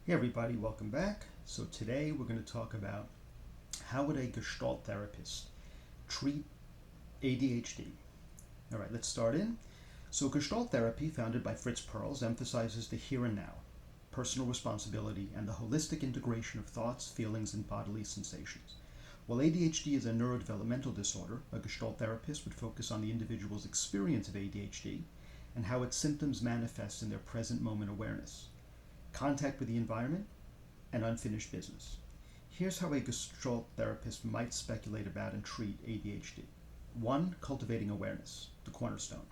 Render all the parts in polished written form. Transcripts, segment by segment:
Hey everybody, welcome back. So today we're going to talk about how would a Gestalt therapist treat ADHD. All right, let's start in. So Gestalt therapy, founded by Fritz Perls, emphasizes the here and now, personal responsibility, and the holistic integration of thoughts, feelings, and bodily sensations. While ADHD is a neurodevelopmental disorder, a Gestalt therapist would focus on the individual's experience of ADHD and how its symptoms manifest in their present moment awareness, contact with the environment, and unfinished business. Here's how a Gestalt therapist might speculate about and treat ADHD. 1. Cultivating awareness, the cornerstone.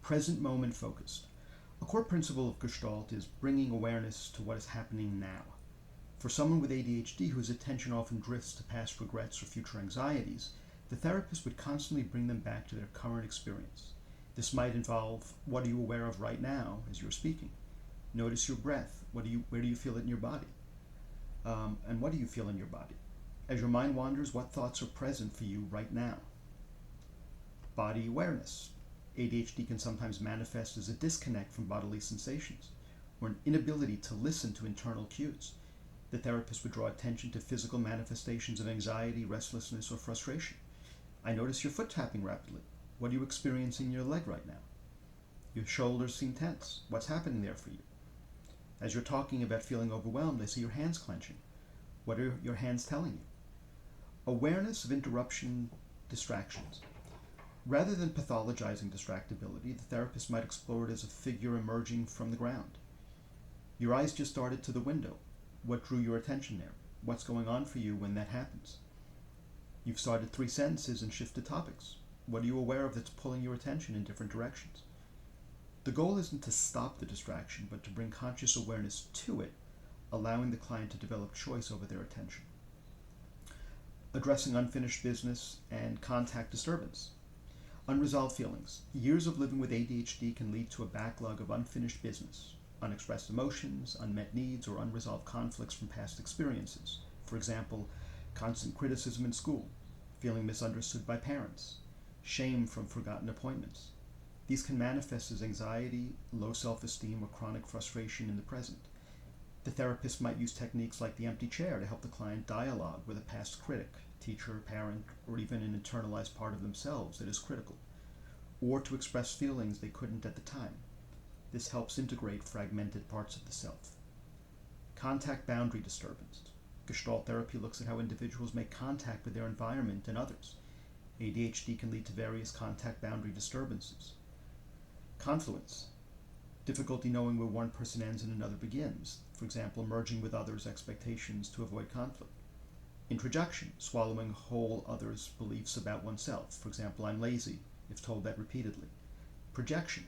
Present moment focused. A core principle of Gestalt is bringing awareness to what is happening now. For someone with ADHD whose attention often drifts to past regrets or future anxieties, the therapist would constantly bring them back to their current experience. This might involve, what are you aware of right now as you're speaking? Notice your breath. Where do you feel it in your body? And what do you feel in your body? As your mind wanders, what thoughts are present for you right now? Body awareness. ADHD can sometimes manifest as a disconnect from bodily sensations or an inability to listen to internal cues. The therapist would draw attention to physical manifestations of anxiety, restlessness, or frustration. I notice your foot tapping rapidly. What are you experiencing in your leg right now? Your shoulders seem tense. What's happening there for you? As you're talking about feeling overwhelmed, I see your hands clenching. What are your hands telling you? Awareness of interruption distractions. Rather than pathologizing distractibility, the therapist might explore it as a figure emerging from the ground. Your eyes just darted to the window. What drew your attention there? What's going on for you when that happens? You've started 3 sentences and shifted topics. What are you aware of that's pulling your attention in different directions? The goal isn't to stop the distraction, but to bring conscious awareness to it, allowing the client to develop choice over their attention. Addressing unfinished business and contact disturbance. Unresolved feelings. Years of living with ADHD can lead to a backlog of unfinished business, unexpressed emotions, unmet needs, or unresolved conflicts from past experiences. For example, constant criticism in school, feeling misunderstood by parents, shame from forgotten appointments. These can manifest as anxiety, low self-esteem, or chronic frustration in the present. The therapist might use techniques like the empty chair to help the client dialogue with a past critic, teacher, parent, or even an internalized part of themselves that is critical, or to express feelings they couldn't at the time. This helps integrate fragmented parts of the self. Contact boundary disturbance. Gestalt therapy looks at how individuals make contact with their environment and others. ADHD can lead to various contact boundary disturbances. Confluence. Difficulty knowing where one person ends and another begins, for example, merging with others' expectations to avoid conflict. Introjection. Swallowing whole others' beliefs about oneself, for example, I'm lazy, if told that repeatedly. Projection.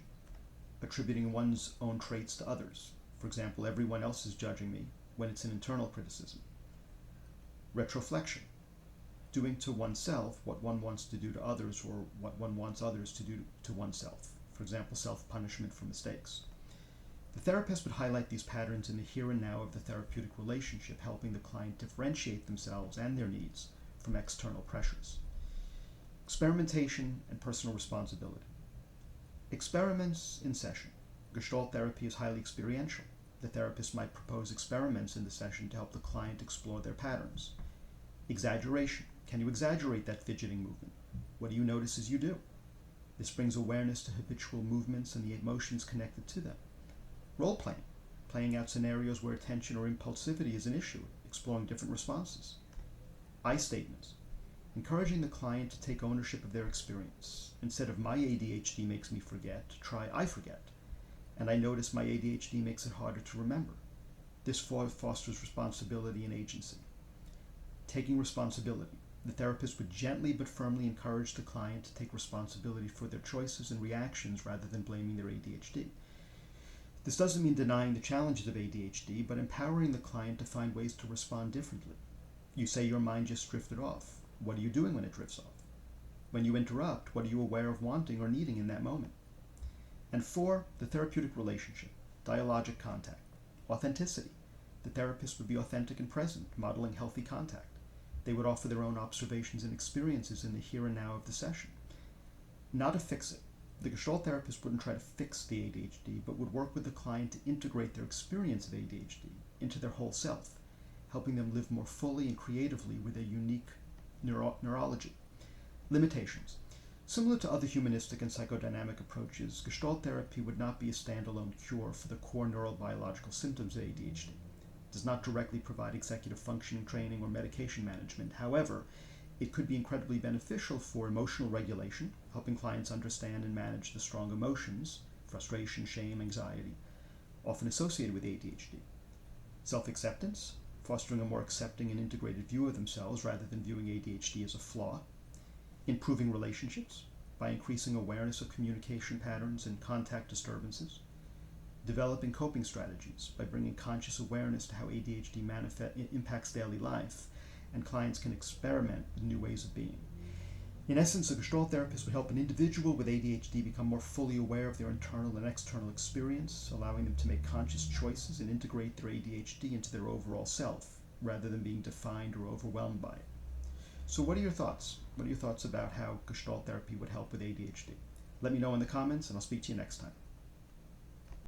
Attributing one's own traits to others, for example, everyone else is judging me, when it's an internal criticism. Retroflexion. Doing to oneself what one wants to do to others or what one wants others to do to oneself. For example, self-punishment for mistakes. The therapist would highlight these patterns in the here and now of the therapeutic relationship, helping the client differentiate themselves and their needs from external pressures. Experimentation and personal responsibility. Experiments in session. Gestalt therapy is highly experiential. The therapist might propose experiments in the session to help the client explore their patterns. Exaggeration. Can you exaggerate that fidgeting movement? What do you notice as you do? This brings awareness to habitual movements and the emotions connected to them. Role-playing. Playing out scenarios where attention or impulsivity is an issue, exploring different responses. I statements. Encouraging the client to take ownership of their experience. Instead of my ADHD makes me forget, try I forget. And I notice my ADHD makes it harder to remember. This fosters responsibility and agency. Taking responsibility. The therapist would gently but firmly encourage the client to take responsibility for their choices and reactions rather than blaming their ADHD. This doesn't mean denying the challenges of ADHD, but empowering the client to find ways to respond differently. You say your mind just drifted off. What are you doing when it drifts off? When you interrupt, what are you aware of wanting or needing in that moment? And 4, the therapeutic relationship, dialogic contact. Authenticity. The therapist would be authentic and present, modeling healthy contact. They would offer their own observations and experiences in the here and now of the session. Not a fix-it. The Gestalt therapist wouldn't try to fix the ADHD, but would work with the client to integrate their experience of ADHD into their whole self, helping them live more fully and creatively with a unique neurology. Limitations. Similar to other humanistic and psychodynamic approaches, Gestalt therapy would not be a standalone cure for the core neurobiological symptoms of ADHD. It does not directly provide executive functioning training or medication management. However, it could be incredibly beneficial for emotional regulation, helping clients understand and manage the strong emotions, frustration, shame, anxiety, often associated with ADHD. Self-acceptance, fostering a more accepting and integrated view of themselves rather than viewing ADHD as a flaw. Improving relationships by increasing awareness of communication patterns and contact disturbances. Developing coping strategies by bringing conscious awareness to how ADHD impacts daily life, and clients can experiment with new ways of being. In essence, a Gestalt therapist would help an individual with ADHD become more fully aware of their internal and external experience, allowing them to make conscious choices and integrate their ADHD into their overall self, rather than being defined or overwhelmed by it. So what are your thoughts? What are your thoughts about how Gestalt therapy would help with ADHD? Let me know in the comments, and I'll speak to you next time.